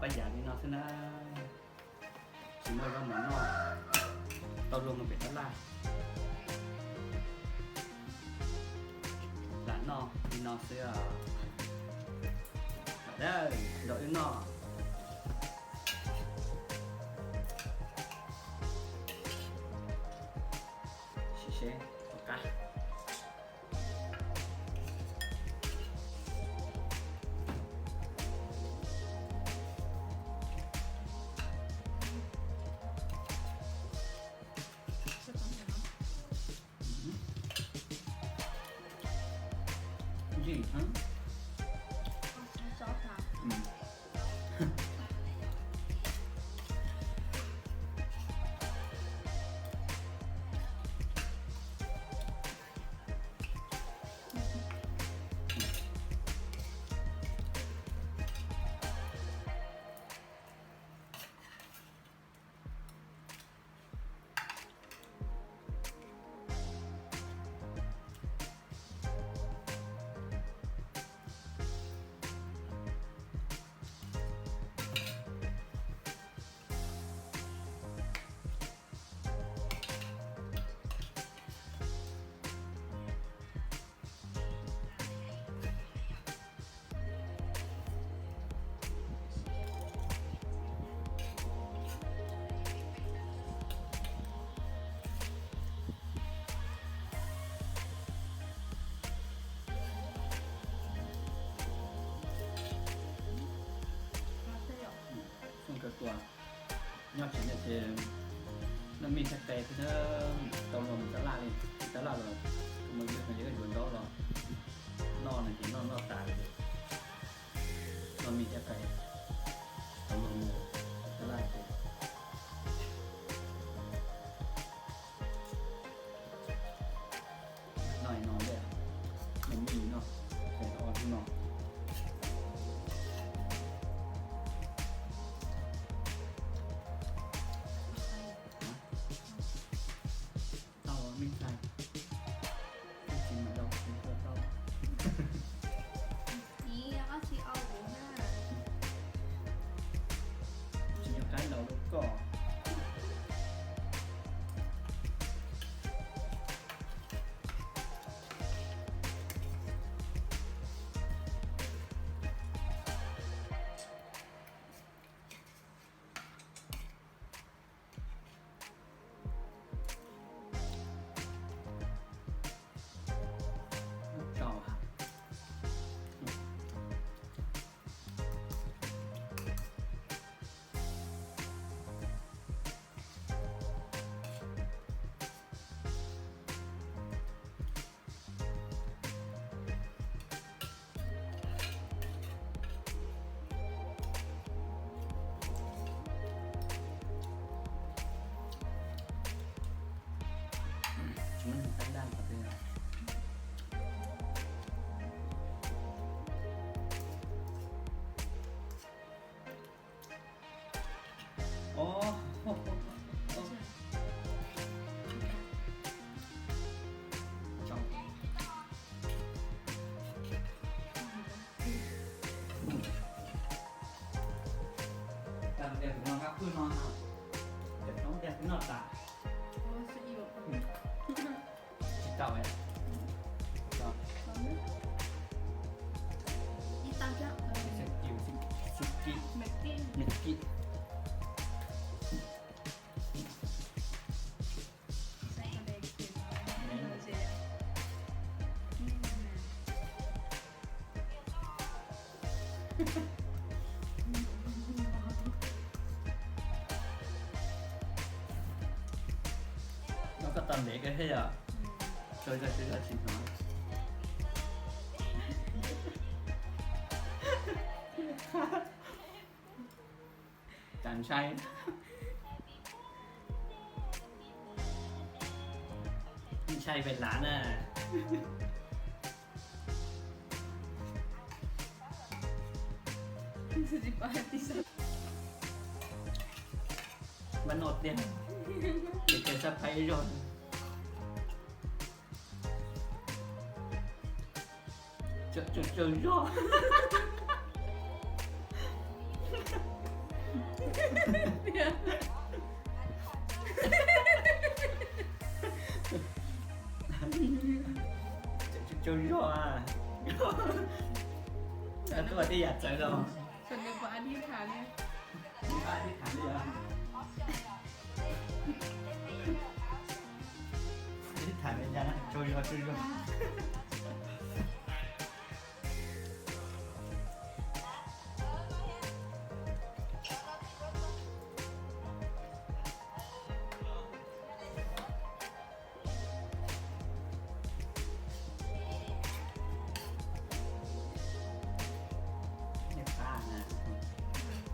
ประหยัดนี่เนาะซะนะสมมติว่าเหมือนนอกตอนลงมันเป็นตลาดร้านนอกมีนอกเสื้อได้ดอกนอกชิเช่โอเคจริงฮะซอสค่ะตัวยอดชิ้นเนี่ยคือมันมีสเต็กเพิ่มตรงลงตลาดเลยตลาดเรามันเยอะอยู่บนโต๊ะเรานอนกินนอนตายเลยมันมีสเต็กตรงลงตลาดเลยหน่อยนอนเลยมันมีเนาะแต่ออนที่นอนไม่ใช่จริงๆเราเป็นเพื่อนเรานี่ก็ชีเอาหมูหน้าจริงๆใกล้เราแล้วก็มันใช้ด้านประเทศโอ้ชอบการเด็กนอนครับคือนอนครับเด็กน้องเด็กนอนตาโอ้ซีอิ๊วเจ้าไหมเจ้าอีตาจังสิกิวสิกิ เมกกิ้งเมกกี้ใส่กระเด็กเก็บไว้เสียแล้วก็ตอนเด็กก็ให้อ่ะเคยจะซื้ออาชีพน้อยจันชัยไม่ใช่เป็นหลานน่ะมันอดเนี่ยเด็กจะไปยนจุดยอด就热啊，那ตัวที่อยากเจอเรา ส่วนหนึ่งของอธิษฐานเนี่ย ที่บ้านที่ถามเลยอ่ะที่ถามเป็นยังไงช่วยเราช่วยเราเนี่ยป้านะ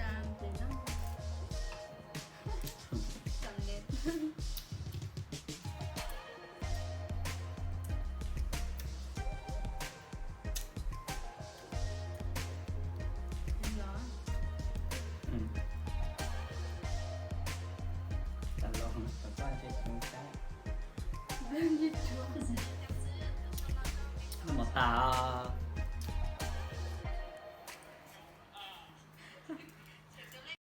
ตามสิเนาะสำเร็จเหรอ แต่ลองแต่ก็จะคงได้ เรื่องยิดชัว หมอตา